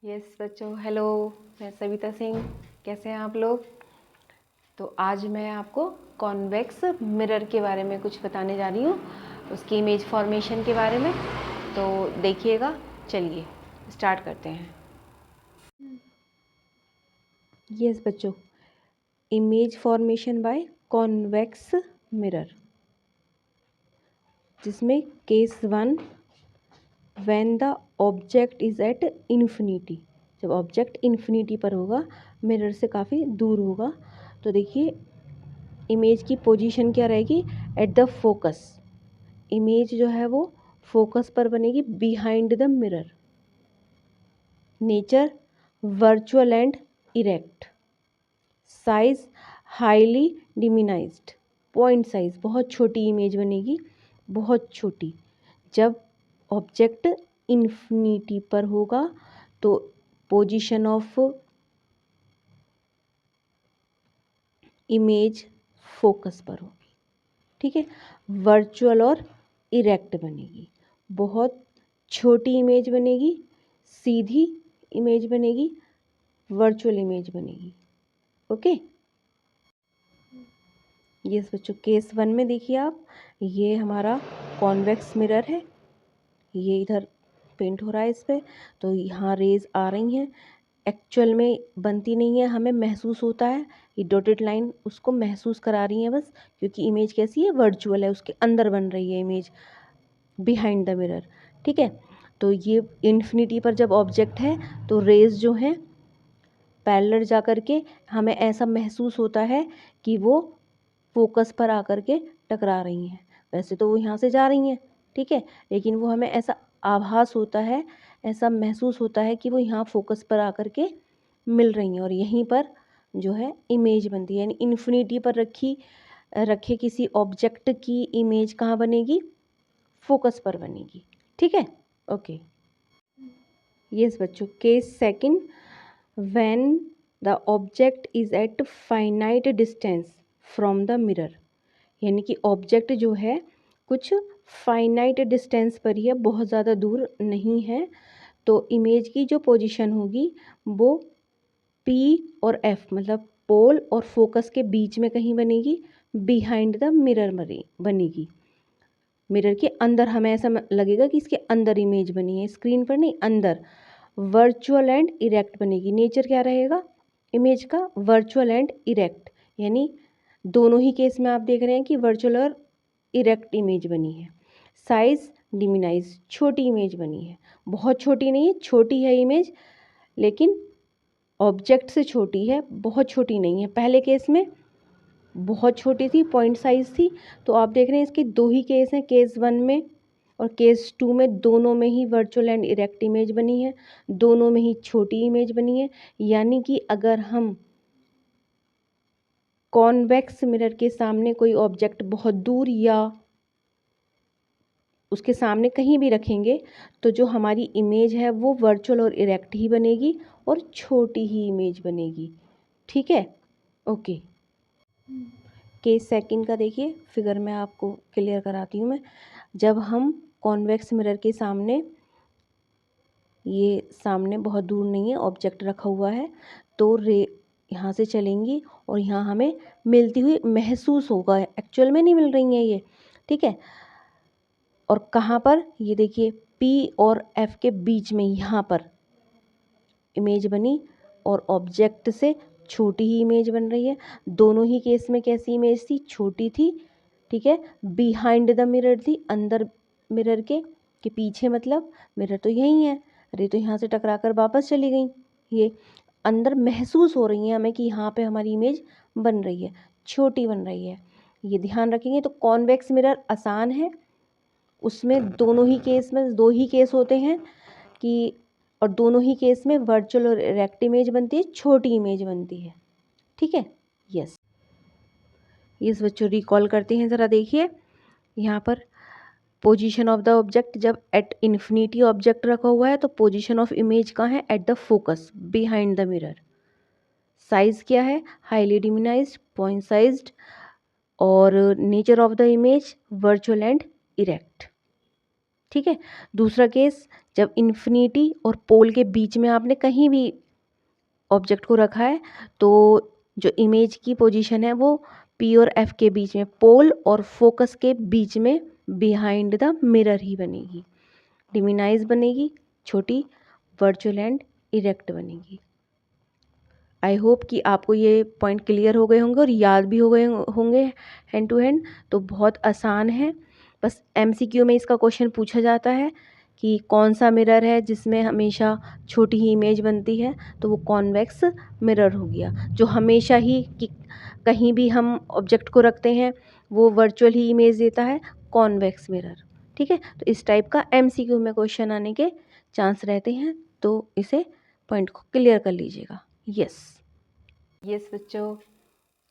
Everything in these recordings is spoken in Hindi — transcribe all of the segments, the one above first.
यस बच्चों, हेलो। मैं सविता सिंह। कैसे हैं आप लोग? तो आज मैं आपको कॉन्वेक्स मिरर के बारे में कुछ बताने जा रही हूँ, उसकी इमेज फॉर्मेशन के बारे में। तो देखिएगा, चलिए स्टार्ट करते हैं। यस बच्चों, image formation by convex mirror, जिसमें case 1 when the object is at infinity. जब ऑब्जेक्ट इन्फिनिटी पर होगा, मिरर से काफ़ी दूर होगा, तो देखिए इमेज की पोजीशन क्या रहेगी? At the focus. इमेज जो है वो फोकस पर बनेगी, behind the mirror. Nature virtual and erect. Size highly diminished. Point size बहुत छोटी इमेज बनेगी, बहुत छोटी। जब ऑब्जेक्ट इन्फिनिटी पर होगा तो पोजीशन ऑफ इमेज फोकस पर होगी, ठीक है। वर्चुअल और इरेक्ट बनेगी, बहुत छोटी इमेज बनेगी, सीधी इमेज बनेगी, वर्चुअल इमेज बनेगी। ओके। यस बच्चों, केस 1 में देखिए आप, ये हमारा कॉन्वेक्स मिरर है, ये इधर पेंट हो रहा है इस पर, तो यहाँ रेज आ रही हैं। एक्चुअल में बनती नहीं है, हमें महसूस होता है, ये डॉटेड लाइन उसको महसूस करा रही है बस, क्योंकि इमेज कैसी है? वर्चुअल है, उसके अंदर बन रही है इमेज, बिहाइंड द मिरर, ठीक है। तो ये इन्फिनिटी पर जब ऑब्जेक्ट है तो रेज जो हैं पैरेलल जा कर के हमें ऐसा महसूस होता है कि वो फोकस पर आकर के टकरा रही हैं। वैसे तो वो यहाँ से जा रही हैं, ठीक है, लेकिन वो हमें ऐसा आभास होता है, ऐसा महसूस होता है कि वो यहाँ फोकस पर आकर के मिल रही हैं, और यहीं पर जो है इमेज बनती है। यानी इन्फिनिटी पर रखे किसी ऑब्जेक्ट की इमेज कहाँ बनेगी? फोकस पर बनेगी, ठीक है। ओके। यस बच्चों, case second when the object is at finite distance from the mirror. यानी कि ऑब्जेक्ट जो है कुछ फाइनाइट डिस्टेंस पर ही है, बहुत ज़्यादा दूर नहीं है, तो इमेज की जो पोजीशन होगी वो पी और एफ, मतलब पोल और फोकस के बीच में कहीं बनेगी, बिहाइंड द मिरर बनेगी। मिरर के अंदर हमें ऐसा लगेगा कि इसके अंदर इमेज बनी है, स्क्रीन पर नहीं, अंदर। वर्चुअल एंड इरेक्ट बनेगी। नेचर क्या रहेगा इमेज का? वर्चुअल एंड इरेक्ट, यानी दोनों ही केस में आप देख रहे हैं कि वर्चुअल और इरेक्ट इमेज बनी है। साइज डिमिनाइज, छोटी इमेज बनी है, बहुत छोटी नहीं है, छोटी है इमेज, लेकिन ऑब्जेक्ट से छोटी है, बहुत छोटी नहीं है। पहले केस में बहुत छोटी थी, पॉइंट साइज थी, तो आप देख रहे हैं इसके दो ही केस हैं, केस 1 में और केस 2 में, दोनों में ही वर्चुअल एंड इरेक्ट इमेज बनी है, दोनों में ही छोटी इमेज बनी है। यानी कि अगर हम कॉन्वेक्स मिरर के सामने कोई ऑब्जेक्ट बहुत दूर या उसके सामने कहीं भी रखेंगे तो जो हमारी इमेज है वो वर्चुअल और इरेक्ट ही बनेगी और छोटी ही इमेज बनेगी, ठीक है। ओके। केस सेकंड का देखिए, फिगर में आपको क्लियर कराती हूँ मैं। जब हम कॉन्वेक्स मिरर के सामने, ये सामने बहुत दूर नहीं है, ऑब्जेक्ट रखा हुआ है, तो रे यहाँ से चलेंगी और यहाँ हमें मिलती हुई महसूस होगा, एक्चुअल में नहीं मिल रही हैं ये, ठीक है। और कहाँ पर? ये देखिए पी और एफ के बीच में, यहाँ पर इमेज बनी और ऑब्जेक्ट से छोटी ही इमेज बन रही है। दोनों ही केस में कैसी इमेज थी? छोटी थी, ठीक है। बिहाइंड द मिरर थी, अंदर मिरर के पीछे, मतलब मिरर तो यही है, अरे तो यहाँ से टकरा कर वापस चली गई। ये अंदर महसूस हो रही है हमें कि यहाँ पे हमारी इमेज बन रही है, छोटी बन रही है, ये ध्यान रखेंगे। तो कॉन्वेक्स मिरर आसान है, उसमें दोनों ही केस में, दो ही केस होते हैं कि, और दोनों ही केस में वर्चुअल और इरेक्ट इमेज बनती है, छोटी इमेज बनती है, ठीक है। यस यस बच्चों, रिकॉल करते हैं ज़रा। देखिए यहाँ पर पोजीशन ऑफ द ऑब्जेक्ट, जब एट इन्फिनिटी ऑब्जेक्ट रखा हुआ है तो पोजीशन ऑफ इमेज कहाँ है? At the focus, behind the mirror. Size क्या है? हाईली डिमिनाइज्ड, पॉइंट साइज्ड, और nature of the image virtual and erect. ठीक है। दूसरा केस, जब इन्फिनिटी और पोल के बीच में आपने कहीं भी ऑब्जेक्ट को रखा है तो जो इमेज की पोजीशन है वो पी और एफ के बीच में, पोल और फोकस के बीच में बिहाइंड द मिरर ही बनेगी। डिमिनाइज बनेगी, छोटी, वर्चुअल एंड इरेक्ट बनेगी। आई होप कि आपको ये पॉइंट क्लियर हो गए होंगे और याद भी हो गए होंगे हैंड टू हैंड। तो बहुत आसान है, बस एमसीक्यू में इसका क्वेश्चन पूछा जाता है कि कौन सा मिरर है जिसमें हमेशा छोटी ही इमेज बनती है, तो वो कॉन्वेक्स मिरर हो गया। जो हमेशा ही कि कहीं भी हम ऑब्जेक्ट को रखते हैं वो वर्चुअल ही इमेज देता है, कॉन्वेक्स मिरर। ठीक है, तो इस टाइप का एमसीक्यू में क्वेश्चन आने के चांस रहते हैं, तो इसे पॉइंट को क्लियर कर लीजिएगा। यस बच्चों,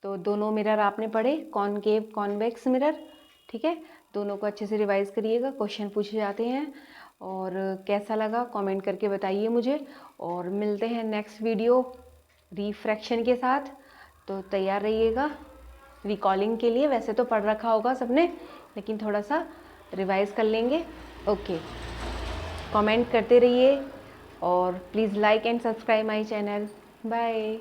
तो दोनों मिरर आपने पढ़े, कॉनकेव कॉन्वेक्स मिरर। ठीक है, दोनों को अच्छे से रिवाइज करिएगा, क्वेश्चन पूछे जाते हैं। और कैसा लगा कमेंट करके बताइए मुझे। और मिलते हैं नेक्स्ट वीडियो रिफ्रैक्शन के साथ, तो तैयार रहिएगा रिकॉलिंग के लिए। वैसे तो पढ़ रखा होगा सबने, लेकिन थोड़ा सा रिवाइज कर लेंगे। ओके, कमेंट करते रहिए और please like and subscribe my channel. Bye.